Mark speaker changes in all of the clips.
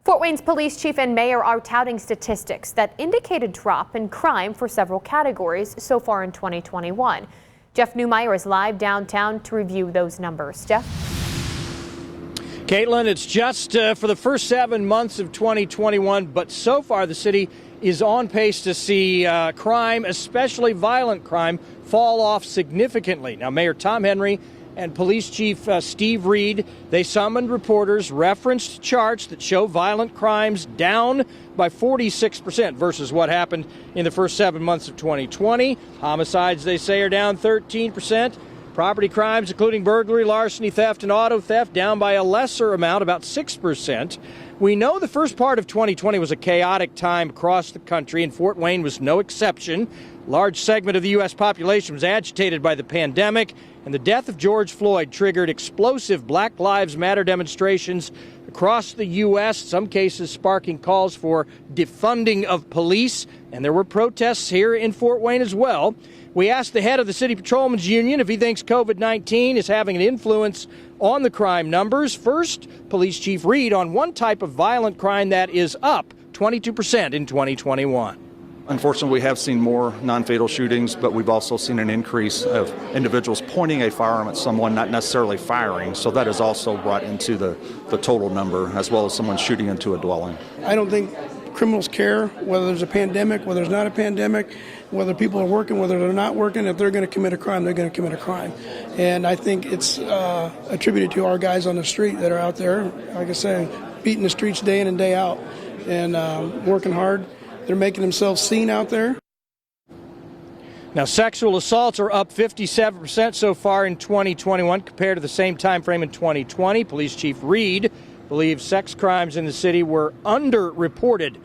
Speaker 1: Fort Wayne's police chief and mayor are touting statistics that indicate a drop in crime for several categories so far in 2021. Jeff Newmeyer is live downtown to review those numbers. Jeff?
Speaker 2: Caitlin, it's just for the first 7 months of 2021, but so far the city is on pace to see crime, especially violent crime, fall off significantly. Now, Mayor Tom Henry and Police Chief Steve Reed, they summoned reporters, referenced charts that show violent crimes down by 46% versus what happened in the first 7 months of 2020. Homicides, they say, are down 13%. Property crimes, including burglary, larceny, theft, and auto theft, down by a lesser amount, about 6%. We know the first part of 2020 was a chaotic time across the country, and Fort Wayne was no exception. A large segment of the U.S. population was agitated by the pandemic, and the death of George Floyd triggered explosive Black Lives Matter demonstrations across the U.S., some cases sparking calls for defunding of police, and there were protests here in Fort Wayne as well. We asked the head of the City Patrolmen's Union if he thinks COVID-19 is having an influence on the crime numbers. First, Police Chief Reed on one type of violent crime that is up 22% in 2021.
Speaker 3: Unfortunately, we have seen more non-fatal shootings, but we've also seen an increase of individuals pointing a firearm at someone, not necessarily firing. So that is also brought into the total number, as well as someone shooting into a dwelling.
Speaker 4: I don't think criminals care whether there's a pandemic, whether there's not a pandemic, whether people are working, whether they're not working. If they're going to commit a crime, they're going to commit a crime. And I think it's attributed to our guys on the street that are out there, like I say, beating the streets day in and day out and working hard. They're making themselves seen out there.
Speaker 2: Now, sexual assaults are up 57% so far in 2021 compared to the same time frame in 2020. Police Chief Reed believes sex crimes in the city were underreported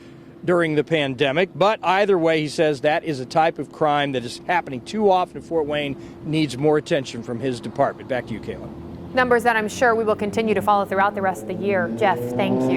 Speaker 2: during the pandemic. But either way, he says that is a type of crime that is happening too often in Fort Wayne, needs more attention from his department. Back to you, Caitlin.
Speaker 1: Numbers that I'm sure we will continue to follow throughout the rest of the year. Jeff, thank you.